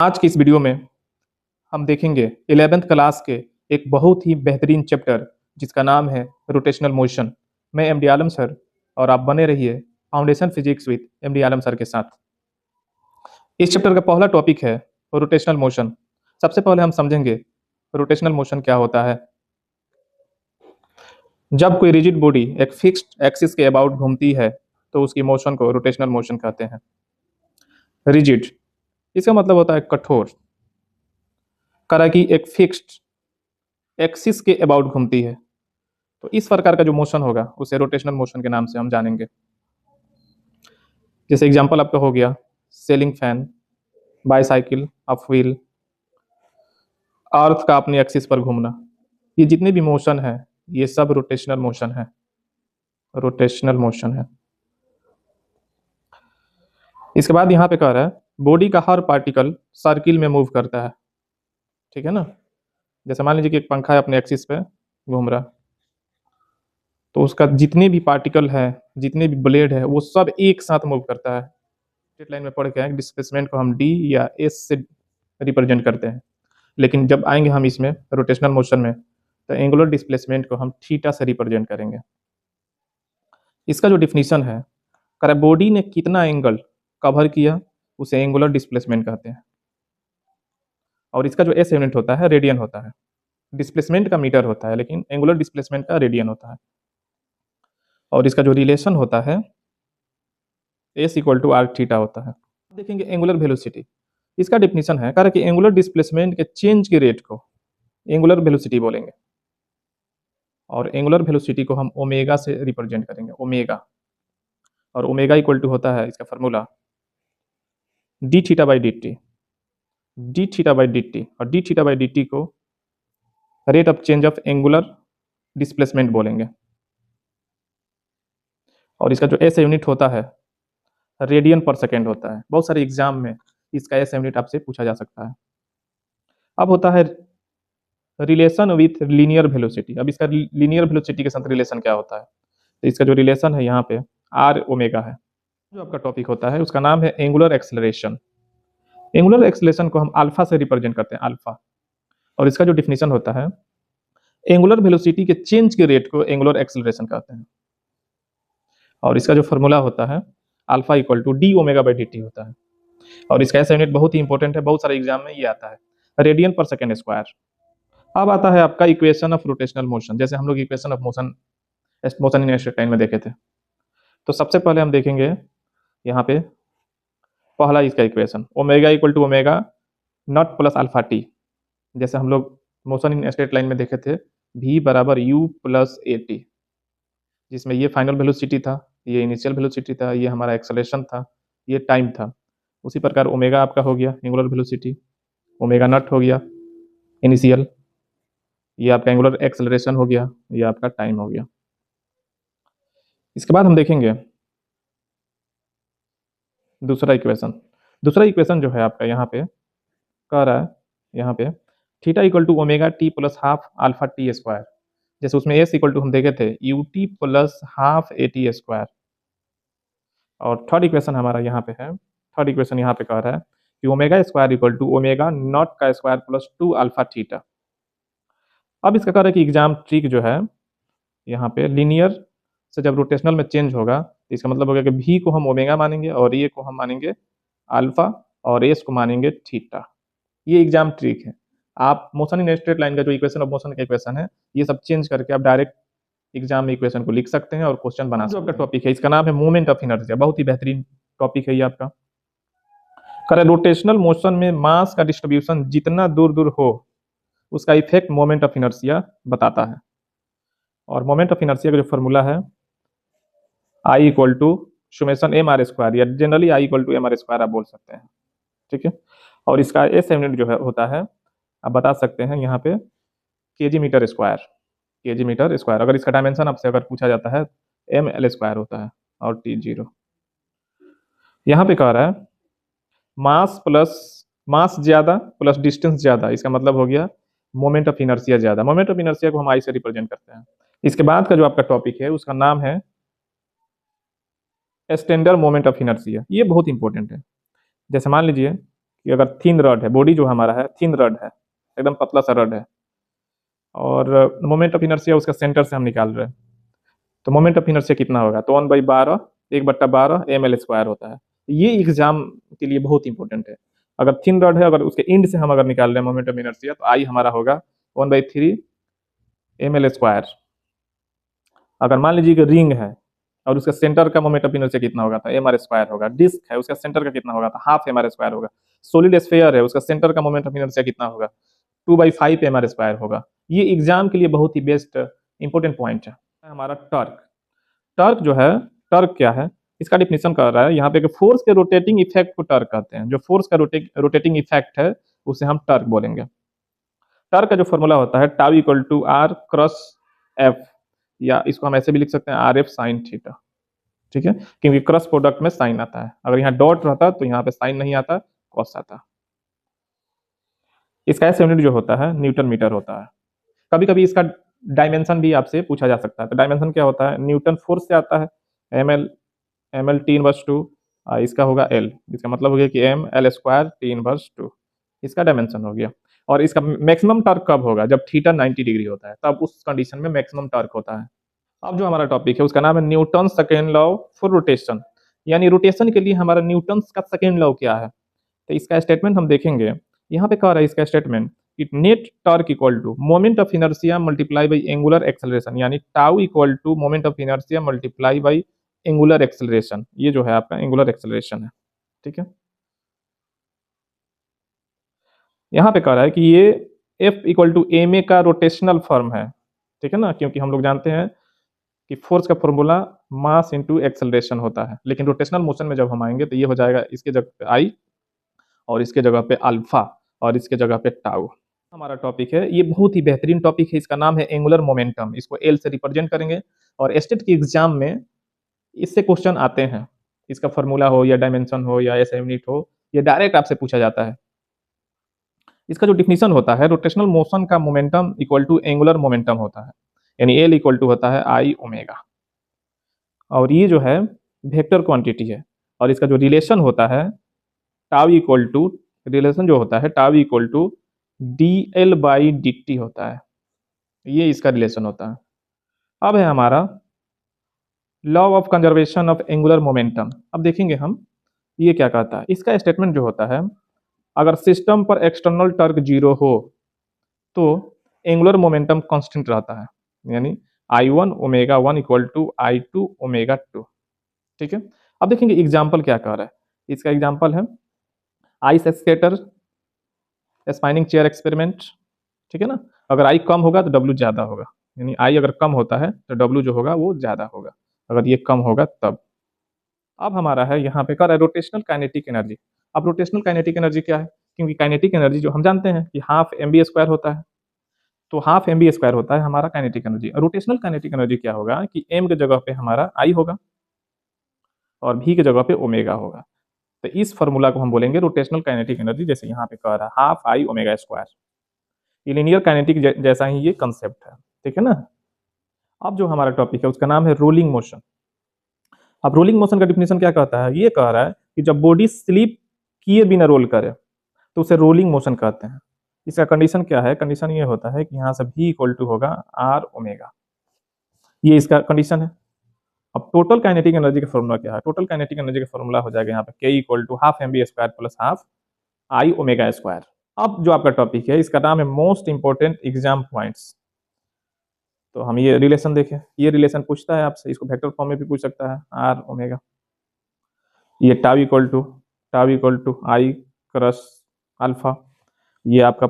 आज की इस वीडियो में हम देखेंगे 11th क्लास के एक बहुत ही बेहतरीन चैप्टर जिसका नाम है रोटेशनल मोशन। मैं एमडी आलम सर और आप बने रहिए foundation physics with MD Alam sir के साथ। इस चैप्टर का पहला टॉपिक है रोटेशनल मोशन। सबसे पहले हम समझेंगे रोटेशनल मोशन क्या होता है। जब कोई रिजिड बॉडी एक फिक्स्ड एक्सिस के अबाउट घूमती है तो उसकी मोशन को रोटेशनल मोशन कहते हैं। रिजिड इसका मतलब होता है कठोर, करा कि एक फिक्स्ड एक्सिस के अबाउट घूमती है तो इस प्रकार का जो मोशन होगा उसे रोटेशनल मोशन के नाम से हम जानेंगे। जैसे एग्जांपल आपका हो गया ceiling fan, bicycle, up wheel, earth का अपनी एक्सिस पर घूमना। ये जितने भी मोशन है ये सब रोटेशनल मोशन है। रोटेशनल मोशन है। इसके बाद यहाँ पे कह रहा है बॉडी का हर पार्टिकल सर्किल में मूव करता है। ठीक है ना। जैसे मान लीजिए कि एक पंखा है अपने एक्सिस पे घूम रहा, तो उसका जितने भी पार्टिकल है, जितने भी ब्लेड है, वो सब एक साथ मूव करता है। स्ट्रेट लाइन में पढ़ के डिस्प्लेसमेंट को हम डी या एस से रिप्रेजेंट करते हैं, लेकिन जब आएंगे हम इसमें रोटेशनल मोशन में तो एंगुलर डिस्प्लेसमेंट को हम थीटा से रिप्रेजेंट करेंगे। इसका जो डिफिनीशन है, कर बॉडी ने कितना एंगल कवर किया उसे एंगुलर डिस्प्लेसमेंट कहते हैं। और इसका जो एस यूनिट होता है रेडियन होता है। डिस्प्लेसमेंट का मीटर होता है लेकिन एंगुलर डिस्प्लेसमेंट का रेडियन होता है। और इसका जो रिलेशन होता है S equal to R theta होता है। देखेंगे एंगुलर वेलोसिटी। इसका डिफिनीशन है कारण कि एंगुलर डिस्प्लेसमेंट के चेंज के रेट को एंगुलर वेलोसिटी बोलेंगे और एंगुलर वेलोसिटी को हम ओमेगा से रिप्रेजेंट करेंगे, ओमेगा। और ओमेगा इक्वल टू होता है इसका formula d theta by D t, d theta by D t. और d theta by D t को rate of change of angular displacement बोलेंगे। और इसका जो एस यूनिट होता है रेडियन पर सेकेंड होता है। बहुत सारे एग्जाम में इसका एस यूनिट आपसे पूछा जा सकता है। अब होता है रिलेशन विथ लीनियर वेलोसिटी। अब इसका लीनियर वेलोसिटी के साथ रिलेशन क्या होता है, तो इसका जो रिलेशन है यहाँ पे आर ओमेगा है। जो आपका टॉपिक होता है उसका नाम है एंगुलर एक्सेलरेशन। एंगुलर एक्सेलरेशन को हम अल्फा से रिप्रेजेंट करते हैं, अल्फा। और इसका जो डिफिनीशन होता है एंगुलर वेलोसिटी के चेंज के रेट को एंगुलर एक्सेलरेशन कहते हैं। और इसका जो फॉर्मूला होता है alpha equal to D omega by D T होता है। और इसका एस यूनिट बहुत ही इंपॉर्टेंट है, बहुत सारे एग्जाम में ये आता है, रेडियन पर सेकेंड स्क्वायर। अब आता है आपका इक्वेशन ऑफ रोटेशनल मोशन। जैसे हम लोग equation of motion motion in straight line में देखे थे, तो सबसे पहले हम देखेंगे यहाँ पे पहला इसका equation omega equal to omega naught plus alpha T. जैसे हम लोग मोशन इन स्ट्रेट लाइन में देखे थे v बराबर u प्लस ए टी, जिसमें ये फाइनल वेलोसिटी था, ये इनिशियल वेलोसिटी था, ये हमारा एक्सेलरेशन था, ये टाइम था। उसी प्रकार ओमेगा आपका हो गया एंगुलर वेलोसिटी, ओमेगा नॉट हो गया इनिशियल, ये आपका एंगुलर एक्सेलरेशन हो गया, ये आपका टाइम हो गया। इसके बाद हम देखेंगे दूसरा इक्वेशन। दूसरा इक्वेशन जो है आपका यहाँ पे कह रहा है यहाँ पे theta equal to omega T plus half alpha T square. जैसे उसमें एस इक्वल टू हम देखे थे U T plus half A T square. और थर्ड इक्वेशन हमारा यहाँ पे है, थर्ड इक्वेशन यहाँ पे कह रहा है कि omega square equal to omega naught का square plus two alpha theta. अब इसका कह रहा है कि एग्जाम ट्रिक जो है यहाँ पे लीनियर से जब रोटेशनल में चेंज होगा तो इसका मतलब होगा कि भी को हम ओमेगा मानेंगे और ए को हम मानेंगे अल्फा और एस को मानेंगे थीटा। ये एग्जाम ट्रिक है। आप मोशन इन स्ट्रेट लाइन का जो इक्वेशन ऑफ मोशन का इक्वेशन है ये सब चेंज करके आप डायरेक्ट एग्जाम में इक्वेशन को लिख सकते हैं और क्वेश्चन बना सकते हैं। जो आपका टॉपिक है इसका नाम है मूवमेंट ऑफ इनर्शिया। बहुत ही बेहतरीन टॉपिक है ये आपका। करे रोटेशनल मोशन में मास का डिस्ट्रीब्यूशन जितना दूर दूर हो उसका इफेक्ट मोमेंट ऑफ इनर्शिया बताता है। और मोमेंट ऑफ इनर्शिया का जो फॉर्मूला है I equal to summation m r square, या generally I equal to m r square आप बोल सकते हैं। ठीक है। और इसका एस यूनिट जो है होता है आप बता सकते हैं यहाँ पे KG metre square, KG metre square. अगर इसका डायमेंशन आपसे अगर पूछा जाता है एम एल स्क्वायर होता है और टी जीरो। यहाँ पे कह रहा है मास प्लस मास ज्यादा प्लस डिस्टेंस ज्यादा, इसका मतलब हो गया मोमेंट ऑफ इनर्शिया ज्यादा। मोमेंट ऑफ इनर्शिया को हम आई से रिप्रेजेंट करते हैं। इसके बाद का जो आपका टॉपिक है उसका नाम है स्टैंडर्ड मोमेंट ऑफ इनर्शिया। ये बहुत इंपॉर्टेंट है। जैसे मान लीजिए कि अगर थिन रड है, बॉडी जो हमारा है थिन रड है, एकदम पतला सा रड है, और मोमेंट ऑफ इनर्शिया उसका सेंटर से हम निकाल रहे हैं, तो मोमेंट ऑफ इनर्शिया कितना होगा, तो 1/12 1/12 ml² होता है। ये एग्जाम के लिए बहुत इंपॉर्टेंट है। अगर थिन रड है, अगर उसके इंड से हम अगर निकाल रहे हैं मोमेंट ऑफ इनर्शिया, तो आई हमारा होगा 1/3 ml²। अगर मान लीजिए कि रिंग है और उसका सेंटर का मोमेंट ऑफ इनर्शिया कितना होगा, तो mr² होगा। डिस्क है, उसका सेंटर का कितना होगा, तो हाफ mr² होगा। सॉलिड स्फीयर है, उसका सेंटर का मोमेंट ऑफ इनर्शिया कितना होगा, 2/5 mr² होगा। ये एग्जाम के लिए बहुत ही बेस्ट इंपॉर्टेंट पॉइंट है। हमारा टर्क, टर्क जो है, टर्क क्या है, इसका डिफिनेशन कर रहा है यहाँ पे कि फोर्स के रोटेटिंग इफेक्ट को टर्क कहते हैं। जो फोर्स का रोटेटिंग इफेक्ट है उसे हम टर्क बोलेंगे। टर्क का जो फॉर्मूला होता है tau equal to R cross F, या इसको हम ऐसे भी लिख सकते हैं आर एफ साइन थीटा, ठीक है, क्योंकि क्रॉस प्रोडक्ट में साइन आता है। अगर यहाँ डॉट रहता तो यहाँ पे साइन नहीं आता, कॉस आता। इसका एस यूनिट जो होता है न्यूटन मीटर होता है। कभी कभी इसका डायमेंशन भी आपसे पूछा जा सकता है। तो डायमेंशन क्या होता है, न्यूटन फोर्स से आता है, एम एल टी इनवर्स 2, इसका होगा एल, इसका मतलब हो गया कि ml² टी इनवर्स 2, इसका डायमेंशन हो गया। और इसका मैक्सिमम टॉर्क कब होगा, जब थीटा 90 डिग्री होता है, तब उस कंडीशन में मैक्सिमम टॉर्क होता है। अब जो हमारा टॉपिक है उसका नाम है Newton second law for rotation, यानी रोटेशन के लिए हमारा न्यूटन का सेकेंड लॉ क्या है। तो इसका स्टेटमेंट हम देखेंगे। यहाँ पे कह रहा है इसका स्टेटमेंट कि net torque equal to moment of inertia multiply by angular acceleration, यानी tau equal to moment of inertia multiply by angular acceleration. ये जो है आपका एंगुलर एक्सेलरेशन है, ठीक है। यहाँ पे कह रहा है कि ये F equal to M A का रोटेशनल फॉर्म है, ठीक है ना, क्योंकि हम लोग जानते हैं कि फोर्स का फॉर्मूला मास इंटू एक्सेलरेशन होता है। लेकिन रोटेशनल मोशन में जब हम आएंगे तो ये हो जाएगा इसके जगह पे आई, और इसके जगह पे अल्फा, और इसके जगह पे टाउ। हमारा टॉपिक है, ये बहुत ही बेहतरीन टॉपिक है, इसका नाम है एंगुलर मोमेंटम। इसको एल से रिप्रेजेंट करेंगे, और स्टेट के एग्जाम में इससे क्वेश्चन आते हैं। इसका फॉर्मूला हो या डायमेंशन हो या एस यूनिट हो, ये डायरेक्ट आपसे पूछा जाता है। इसका जो डिफिनीशन होता है, रोटेशनल मोशन का momentum equal to angular momentum होता है, यानी एल इक्वल टू होता है आई ओमेगा। और ये जो है वेक्टर क्वांटिटी है, और इसका जो रिलेशन होता है टाउ इक्वल टू, रिलेशन जो होता है tau equal to d l by D T होता है। ये इसका रिलेशन होता है। अब है हमारा law of conservation of angular momentum. अब देखेंगे हम ये क्या कहता है। इसका स्टेटमेंट जो होता है, अगर सिस्टम पर एक्सटर्नल टर्क 0 हो तो एंगुलर मोमेंटम कांस्टेंट रहता है, यानी I1 omega 1 equal to I2 omega 2, ठीक है। अब देखेंगे एग्जाम्पल क्या कह रहा है। इसका एग्जाम्पल है ice skater spinning chair experiment, ठीक है ना। अगर आई कम होगा तो डब्ल्यू ज्यादा होगा, यानी आई अगर कम होता है तो डब्ल्यू जो होगा वो ज्यादा होगा, अगर ये कम होगा तब। अब हमारा है यहाँ पे कर रोटेशनल काइनेटिक एनर्जी। अब रोटेशनल काइनेटिक एनर्जी क्या है, क्योंकि काइनेटिक एनर्जी जो हम जानते हैं कि हाफ mv² होता है, तो हाफ mv² होता है हमारा kinetic energy. Rotational kinetic energy क्या होगा कि m के जगह पे हमारा आई होगा और v के जगह पे ओमेगा होगा। तो इस फॉर्मूला को हम बोलेंगे रोटेशनल काइनेटिक एनर्जी। जैसे यहाँ पे कह रहा है हाफ आई ओमेगा स्क्वायर, ये लीनियर काइनेटिक जैसा ही ये कंसेप्ट है, ठीक है ना। अब जो हमारा टॉपिक है उसका नाम है रोलिंग मोशन। अब रोलिंग मोशन का डिफिनेशन क्या कहता है, ये कह रहा है कि जब बॉडी स्लिप किए बिना रोल करे तो उसे रोलिंग मोशन कहते हैं। इसका कंडीशन क्या है, कंडीशन ये होता है कि यहाँ से v इक्वल टू होगा आर ओमेगा, ये इसका कंडीशन है। अब टोटल काइनेटिक एनर्जी का फॉर्मूला क्या है, टोटल काइनेटिक एनर्जी का फॉर्मूला हो जाएगा यहाँ पे k equal to half mv² plus half I omega square. अब जो आपका टॉपिक है इसका नाम है मोस्ट इंपोर्टेंट एग्जाम पॉइंट्स। तो हम ये रिलेशन देखें, ये रिलेशन पूछता है आपसे, इसको वेक्टर फॉर्म में भी पूछ सकता है आर ओमेगा। ये tau equal to I cross alpha, ये आपका